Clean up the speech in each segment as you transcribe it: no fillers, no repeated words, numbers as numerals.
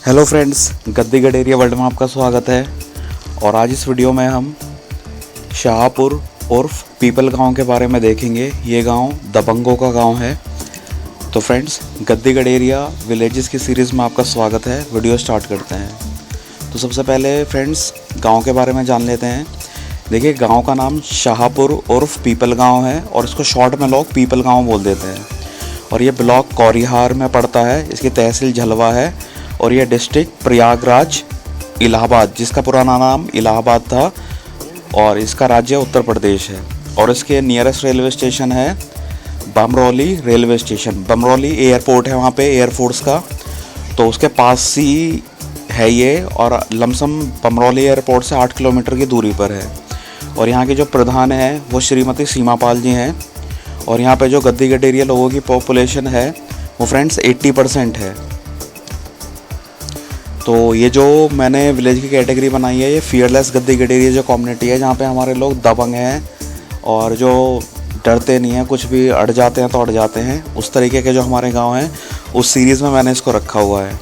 Hello friends, गद्दी गडेरिया world में आपका स्वागत है। और आज इस वीडियो में हम शाहपुर उर्फ पीपल गांव के बारे में देखेंगे। ये गांव दबंगों का गांव है। तो फ्रेंड्स, गद्दी गडेरिया विलेजेस की सीरीज़ में आपका स्वागत है। वीडियो स्टार्ट करते हैं। तो सबसे पहले फ्रेंड्स गांव के बारे में जान लेते हैं। देखिए, गांव का नाम शाहपुर उर्फ पीपल गांव है और इसको शॉर्ट में लोग पीपल गांव बोल देते हैं। और ये ब्लॉक कौरिहार में पड़ता है। इसकी तहसील झलवा है और यह डिस्ट्रिक्ट प्रयागराज इलाहाबाद, जिसका पुराना नाम इलाहाबाद था, और इसका राज्य उत्तर प्रदेश है। और इसके नियरेस्ट रेलवे स्टेशन है Bamrauli railway station. Bamrauli airport है वहाँ पे, एयरफोर्स का, तो उसके पास ही है ये। और लमसम बमरौली एयरपोर्ट से 8 किलोमीटर की दूरी पर है। और यहाँ के जो प्रधान हैं वो श्रीमती सीमा पाल जी हैं। और यहाँ पे जो गद्दी गडेरिया लोगों की पॉपुलेशन है वो फ्रेंड्स 80% है। तो ये जो मैंने विलेज की कैटेगरी बनाई है, ये फियरलेस गद्दी गडेरिया जो कम्युनिटी है, जहाँ पे हमारे लोग दबंग हैं और जो डरते नहीं हैं, कुछ भी अड़ जाते हैं तो अड़ जाते हैं, उस तरीके के जो हमारे गांव हैं, उस सीरीज़ में मैंने इसको रखा हुआ है।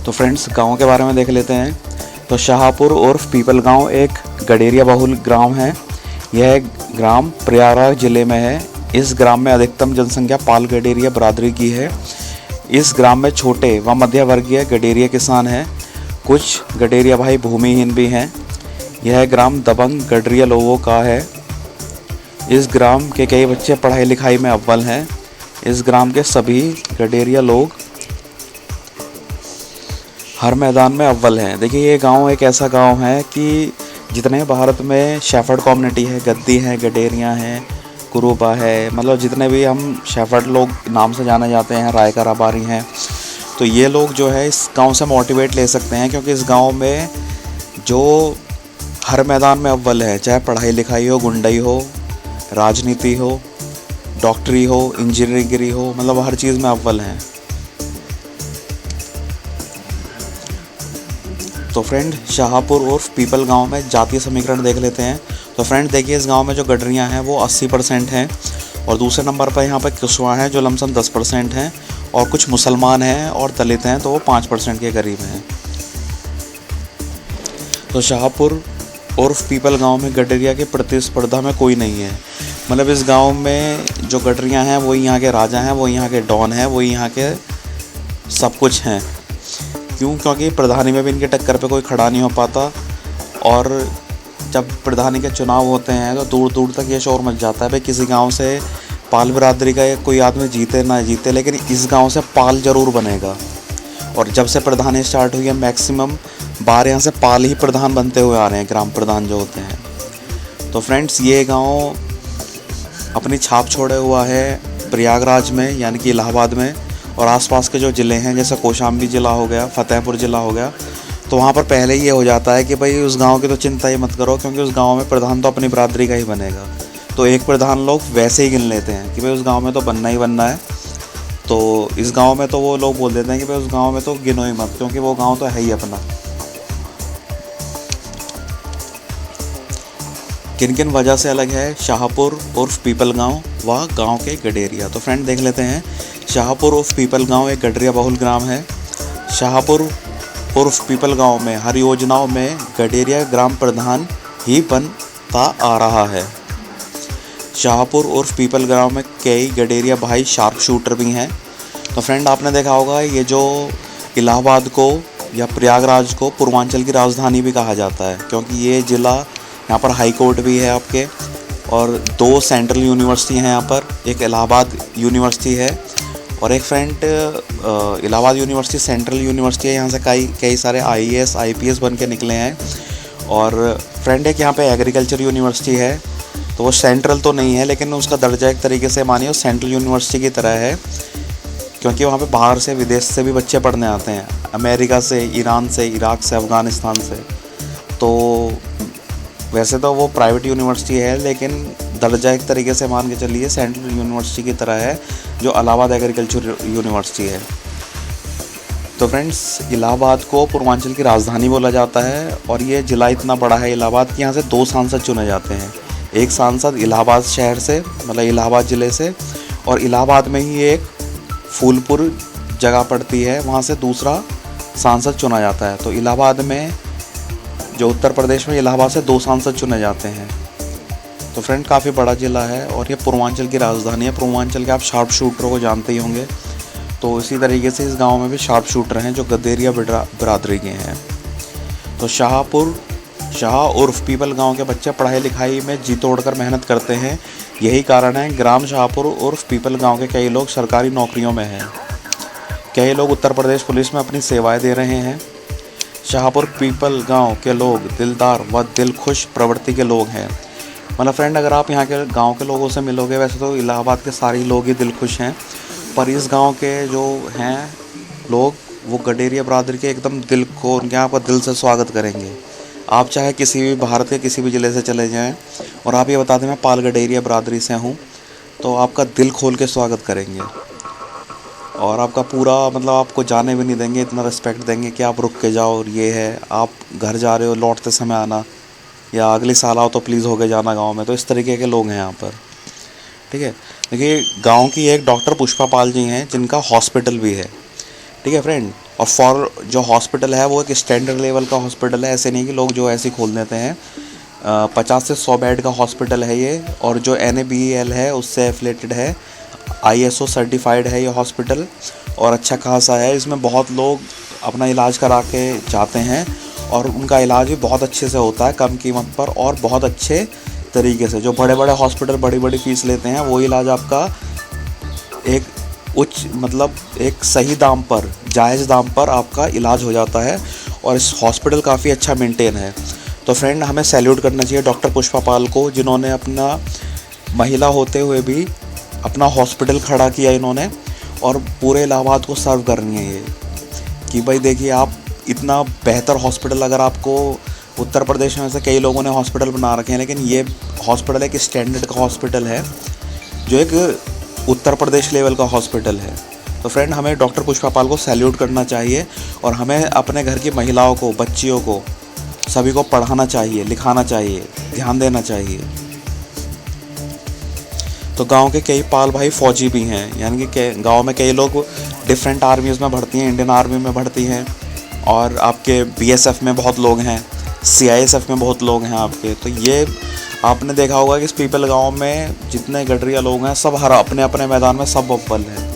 तो फ्रेंड्स, गांव के बारे में देख लेते हैं। तो शाहपुर उर्फ पीपल गांव एक गडेरिया बहुल ग्राम है। यह ग्राम प्रयागराज ज़िले में है। इस ग्राम में अधिकतम जनसंख्या पाल गडेरिया बरादरी की है। इस ग्राम में छोटे व मध्य वर्गीय गडेरिया किसान हैं। कुछ गडेरिया भाई भूमिहीन भी हैं। यह ग्राम दबंग गडरिया लोगों का है। इस ग्राम के कई बच्चे पढ़ाई लिखाई में अव्वल हैं। इस ग्राम के सभी गडेरिया लोग हर मैदान में अव्वल हैं। देखिए, ये गांव एक ऐसा गांव है कि जितने भारत में शेफर्ड कम्युनिटी है, गद्दी हैं, गडेरिया हैं, कुरुबा है, मतलब जितने भी हम शेफर्ड लोग नाम से जाने जाते हैं, रायकर आबारी हैं, तो ये लोग जो है इस गांव से मोटिवेट ले सकते हैं। क्योंकि इस गांव में जो हर मैदान में अव्वल है, चाहे पढ़ाई लिखाई हो, गुंडई हो, राजनीति हो, डॉक्टरी हो, इंजीनियरिंग हो, मतलब हर चीज़ में अव्वल हैं। तो फ्रेंड, शाहपुर उर्फ पीपल गांव में जातीय समीकरण देख लेते हैं। तो फ्रेंड देखिए, इस गांव में जो गडरियाँ हैं वो 80% हैं। और दूसरे नंबर पर यहाँ पर कुशवाहा हैं जो लमसम 10% हैं। और कुछ मुसलमान हैं और दलित हैं, तो वो 5% के करीब हैं। तो शाहपुर उर्फ पीपल गांव में गडरिया की प्रतिस्पर्धा में कोई नहीं है। मतलब इस गांव में जो गडरियाँ हैं वही यहाँ के राजा हैं, वही यहाँ के डॉन हैं, वही यहाँ के सब कुछ हैं। क्यों? क्योंकि प्रधानी में भी इनके टक्कर पे कोई खड़ा नहीं हो पाता। और जब प्रधानी के चुनाव होते हैं तो दूर दूर तक ये शोर मच जाता है भाई, किसी गांव से पाल बिरादरी का कोई आदमी जीते ना जीते, लेकिन इस गांव से पाल ज़रूर बनेगा। और जब से प्रधानी स्टार्ट हुई है, मैक्सिमम बार यहाँ से पाल ही प्रधान बनते हुए आ रहे हैं, ग्राम प्रधान जो होते हैं। तो फ्रेंड्स, ये गाँव अपनी छाप छोड़े हुआ है प्रयागराज में, यानी कि इलाहाबाद में, और आसपास के जो ज़िले हैं, जैसे कौशाम्बी ज़िला हो गया, फतेहपुर ज़िला हो गया, तो वहाँ पर पहले ही ये हो जाता है कि भाई उस गांव की तो चिंता ही मत करो, क्योंकि उस गांव में प्रधान तो अपनी बरादरी का ही बनेगा। तो एक प्रधान लोग वैसे ही गिन लेते हैं कि भाई उस गांव में तो बनना ही बनना है। तो इस गांव में तो वो लोग बोल देते हैं कि भाई उस गांव में तो गिनो ही मत, क्योंकि वो गांव तो है ही अपना। किन किन वजह से अलग है शाहपुर उर्फ पीपल गांव व गांव के गडेरिया? तो फ्रेंड देख लेते हैं। शाहपुर उर्फ पीपल गांव एक गडरिया बहुल ग्राम है। शाहपुर उर्फ पीपल गांव में हर योजनाओं में गडेरिया ग्राम प्रधान ही बनता आ रहा है। शाहपुर उर्फ पीपल गांव में कई गडेरिया भाई शार्प शूटर भी हैं। तो फ्रेंड, आपने देखा होगा, ये जो इलाहाबाद को या प्रयागराज को पूर्वांचल की राजधानी भी कहा जाता है, क्योंकि ये ज़िला, यहाँ पर हाई कोर्ट भी है आपके, और 2 सेंट्रल यूनिवर्सिटी हैं यहाँ पर। एक इलाहाबाद यूनिवर्सिटी है और एक friend Allahabad university central university है। यहाँ से कई सारे IAS IPS बन के निकले हैं। और फ्रेंड एक यहाँ पे एग्रीकल्चर यूनिवर्सिटी है, तो वो सेंट्रल तो नहीं है, लेकिन उसका दर्जा एक तरीके से मानिए सेंट्रल यूनिवर्सिटी की तरह है, क्योंकि वहाँ पे बाहर से, विदेश से भी बच्चे पढ़ने आते हैं, अमेरिका से, ईरान से, इराक से, अफ़गानिस्तान से। तो वैसे तो वो प्राइवेट यूनिवर्सिटी है, लेकिन दर्जा एक तरीके से मान के चलिए सेंट्रल यूनिवर्सिटी की तरह है, जो इलाहाबाद एग्रीकल्चर यूनिवर्सिटी है। तो फ्रेंड्स, इलाहाबाद को पूर्वांचल की राजधानी बोला जाता है। और ये ज़िला इतना बड़ा है इलाहाबाद कि यहाँ से 2 सांसद चुने जाते हैं। एक सांसद इलाहाबाद शहर से, मतलब इलाहाबाद ज़िले से, और इलाहाबाद में ही एक फूलपुर जगह पड़ती है वहाँ से दूसरा सांसद चुना जाता है। तो इलाहाबाद में, जो उत्तर प्रदेश में, इलाहाबाद से 2 सांसद चुने जाते हैं। तो फ्रेंड काफ़ी बड़ा ज़िला है और ये पूर्वांचल की राजधानी है। पूर्वांचल के आप शार्प शूटर को जानते ही होंगे, तो इसी तरीके से इस गांव में भी शार्प शूटर हैं जो गदेरिया बिरादरी के हैं। तो शाह उर्फ पीपल गांव के बच्चे पढ़ाई लिखाई में जी तोड़कर मेहनत करते हैं। यही कारण है ग्राम शाहपुर उर्फ पीपल गांव के कई लोग सरकारी नौकरियों में हैं। कई लोग उत्तर प्रदेश पुलिस में अपनी सेवाएं दे रहे हैं। शाहपुर पीपल गांव के लोग दिलदार व दिलखुश प्रवृत्ति के लोग हैं। मतलब फ्रेंड, अगर आप यहाँ के गांव के लोगों से मिलोगे, वैसे तो इलाहाबाद के सारे लोग ही दिलखुश हैं, पर इस गांव के जो हैं लोग, वो गडेरिया बिरादरी के एकदम दिल को, उनके यहाँ आपका दिल से स्वागत करेंगे। आप चाहे किसी भी भारत के किसी भी ज़िले से चले जाएं और आप ये बता दें मैं पाल गडेरिया बिरादरी से हूँ, तो आपका दिल खोल के स्वागत करेंगे और आपका पूरा, मतलब आपको जाने भी नहीं देंगे, इतना रिस्पेक्ट देंगे कि आप रुक के जाओ और ये है, आप घर जा रहे हो लौटते समय आना, या अगले साल आओ तो प्लीज़ हो के जाना गांव में। तो इस तरीके के लोग हैं यहाँ पर, ठीक है। देखिए, गांव की एक डॉक्टर पुष्पा पाल जी हैं जिनका हॉस्पिटल भी है, ठीक है फ्रेंड। और जो हॉस्पिटल है वो एक स्टैंडर्ड लेवल का हॉस्पिटल है, ऐसे नहीं कि लोग जो ऐसे ही खोल देते हैं। 50 से 100 बेड का हॉस्पिटल है ये, और जो NABL है उससे एफिलेटेड है, ISO सर्टिफाइड है ये हॉस्पिटल, और अच्छा खासा है। इसमें बहुत लोग अपना इलाज करा के जाते हैं और उनका इलाज भी बहुत अच्छे से होता है, कम कीमत पर और बहुत अच्छे तरीके से। जो बड़े बड़े हॉस्पिटल बड़ी बड़ी फीस लेते हैं, वो इलाज आपका एक मतलब एक सही दाम पर, जायज़ दाम पर आपका इलाज हो जाता है, और इस हॉस्पिटल काफ़ी अच्छा मेंटेन है। तो फ्रेंड, हमें सैल्यूट करना चाहिए डॉक्टर पुष्पा पाल को, जिन्होंने अपना महिला होते हुए भी अपना हॉस्पिटल खड़ा किया इन्होंने, और पूरे इलाहाबाद को सर्व कर रही है ये, कि भाई देखिए, आप इतना बेहतर हॉस्पिटल, अगर आपको उत्तर प्रदेश में से कई लोगों ने हॉस्पिटल बना रखे हैं, लेकिन ये हॉस्पिटल एक स्टैंडर्ड का हॉस्पिटल है, जो एक उत्तर प्रदेश लेवल का हॉस्पिटल है। तो फ्रेंड, हमें डॉक्टर पुष्पा पाल को सैल्यूट करना चाहिए, और हमें अपने घर की महिलाओं को, बच्चियों को, सभी को पढ़ाना चाहिए, लिखाना चाहिए, ध्यान देना चाहिए। तो गांव के कई पाल भाई फौजी भी हैं, यानी कि गांव में कई लोग डिफरेंट आर्मीज़ में भर्ती हैं, इंडियन आर्मी में भर्ती हैं, और आपके BSF में बहुत लोग हैं, CISF में बहुत लोग हैं आपके। तो ये आपने देखा होगा कि इस पीपल गांव में जितने गडरिया लोग हैं, सब हर अपने अपने मैदान में सब अव्वल हैं।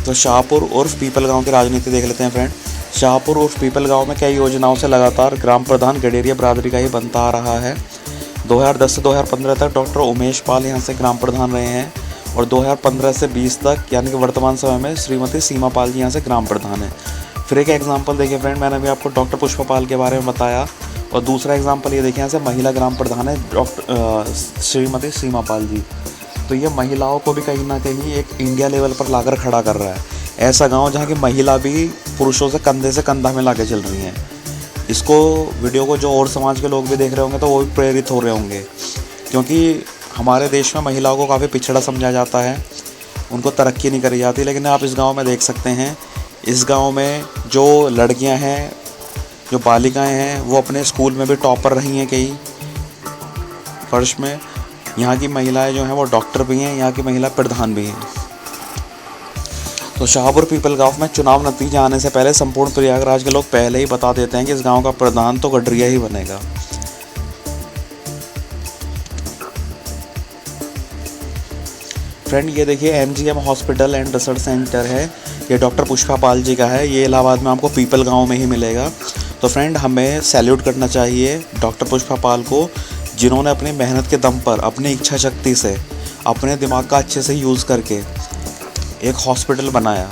तो शाहपुर उर्फ पीपल गांव की राजनीति देख लेते हैं फ्रेंड। शाहपुर उर्फ पीपल गांव में कई योजनाओं से लगातार ग्राम प्रधान गडेरिया बिरादरी का ही बनता आ रहा है। 2010 से 2015 तक डॉक्टर उमेश पाल यहाँ से ग्राम प्रधान रहे हैं, और 2015 से 20 तक, यानी कि वर्तमान समय में श्रीमती सीमा पाल जी यहाँ से ग्राम प्रधान है। फिर एक एग्जांपल देखिए फ्रेंड, मैंने अभी आपको डॉक्टर पुष्पा पाल के बारे में बताया, और दूसरा एग्जांपल ये देखिए, यहाँ से महिला ग्राम प्रधान है डॉक्टर श्रीमती सीमा पाल जी। तो ये महिलाओं को भी कहीं ना कहीं एक इंडिया लेवल पर लाकर खड़ा कर रहा है। ऐसा गांव जहाँ की महिला भी पुरुषों से कंधा मिला के चल रही हैं। इसको वीडियो को जो और समाज के लोग भी देख रहे होंगे तो वो भी प्रेरित हो रहे होंगे, क्योंकि हमारे देश में महिलाओं को काफ़ी पिछड़ा समझा जाता है, उनको तरक्की नहीं करी जाती। लेकिन आप इस गांव में देख सकते हैं, इस गांव में जो लड़कियां हैं, जो बालिकाएं हैं, वो अपने स्कूल में भी टॉपर रही हैं कई वर्ष में। यहाँ की महिलाएं जो हैं वो डॉक्टर भी हैं, यहाँ की महिला प्रधान भी हैं। तो शाहपुर पीपल गांव में चुनाव नतीजा आने से पहले संपूर्ण प्रयागराज के लोग पहले ही बता देते हैं कि इस गांव का प्रधान तो गडरिया ही बनेगा। फ्रेंड, ये देखिए MGM hospital and research centre है, ये डॉक्टर पुष्पा पाल जी का है। ये इलाहाबाद में आपको पीपल गांव में ही मिलेगा। तो फ्रेंड, हमें सैल्यूट करना चाहिए डॉक्टर पुष्पा पाल को, जिन्होंने अपनी मेहनत के दम पर, अपनी इच्छा शक्ति से, अपने दिमाग का अच्छे से यूज़ करके एक हॉस्पिटल बनाया।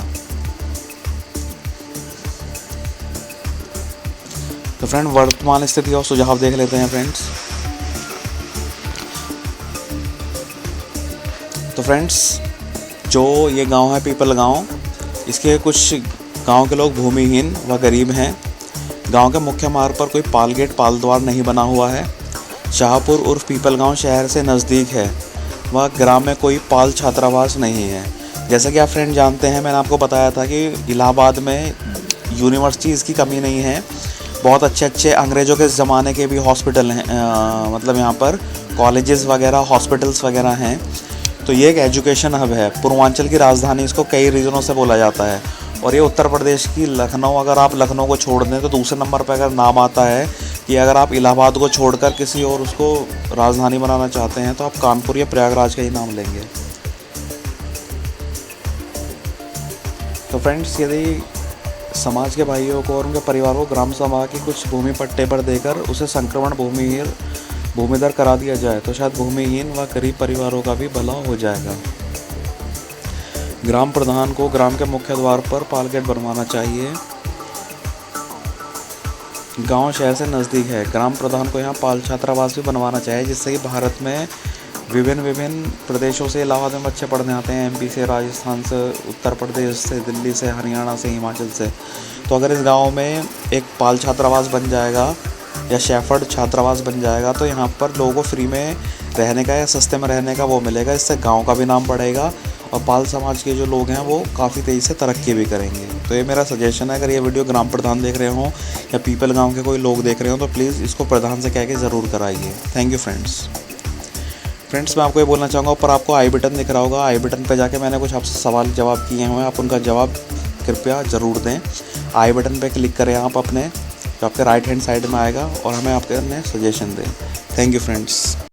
तो फ्रेंड, वर्तमान स्थिति और सुझाव देख लेते हैं फ्रेंड्स। तो फ्रेंड्स, जो ये गांव है पीपल गांव, इसके कुछ गांव के लोग भूमिहीन व गरीब हैं। गांव के मुख्य मार्ग पर कोई पाल गेट, पाल द्वार नहीं बना हुआ है। शाहपुर उर्फ पीपल गांव शहर से नज़दीक है, वह ग्राम में कोई पाल छात्रावास नहीं है। जैसा कि आप फ्रेंड जानते हैं, मैंने आपको बताया था कि इलाहाबाद में यूनिवर्सिटीज़ की कमी नहीं है, बहुत अच्छे अच्छे अंग्रेज़ों के ज़माने के भी हॉस्पिटल हैं, मतलब यहाँ पर कॉलेजेस वगैरह, हॉस्पिटल्स वगैरह हैं। तो ये एक एजुकेशन हब है, पूर्वांचल की राजधानी इसको कई रीजनों से बोला जाता है। और ये उत्तर प्रदेश की लखनऊ, अगर आप लखनऊ को छोड़ दें तो दूसरे नंबर पर अगर नाम आता है कि अगर आप इलाहाबाद को छोड़कर किसी और उसको राजधानी बनाना चाहते हैं तो आप कानपुर या प्रयागराज का ही नाम लेंगे। तो फ्रेंड्स, यदि समाज के भाइयों को और उनके परिवार को ग्राम सभा की कुछ भूमि पट्टे पर देकर उसे संक्रमण भूमिदर करा दिया जाए तो शायद भूमिहीन व गरीब परिवारों का भी भला हो जाएगा। ग्राम प्रधान को ग्राम के मुख्य द्वार पर पाल गेट बनवाना चाहिए। गांव शहर से नज़दीक है, ग्राम प्रधान को यहाँ पाल छात्रावास भी बनवाना चाहिए, जिससे कि भारत में विभिन्न प्रदेशों से इलाहाबाद में बच्चे पढ़ने आते हैं, एमपी से, राजस्थान से, उत्तर प्रदेश से, दिल्ली से, हरियाणा से, हिमाचल से। तो अगर इस गांव में एक पाल छात्रावास बन जाएगा या शेफर्ड छात्रावास बन जाएगा तो यहाँ पर लोगों को फ्री में रहने का या सस्ते में रहने का वो मिलेगा। इससे गांव का भी नाम बढ़ेगा और पाल समाज के जो लोग हैं वो काफ़ी तेज़ी से तरक्की भी करेंगे। तो ये मेरा सजेशन है, अगर ये वीडियो ग्राम प्रधान देख रहे हों या पीपल गांव के कोई लोग देख रहे हो तो प्लीज़ इसको प्रधान से कह के ज़रूर कराइए। थैंक यू फ्रेंड्स, मैं आपको ये बोलना चाहूँगा, ऊपर आपको आई बटन दिख रहा होगा, आई बटन पे जाके मैंने कुछ आपसे सवाल जवाब किए हुए हैं, आप उनका जवाब कृपया ज़रूर दें। आई बटन पे क्लिक करें आप अपने, जो आपके राइट हैंड साइड में आएगा, और हमें आपके सजेशन दें। Thank you friends.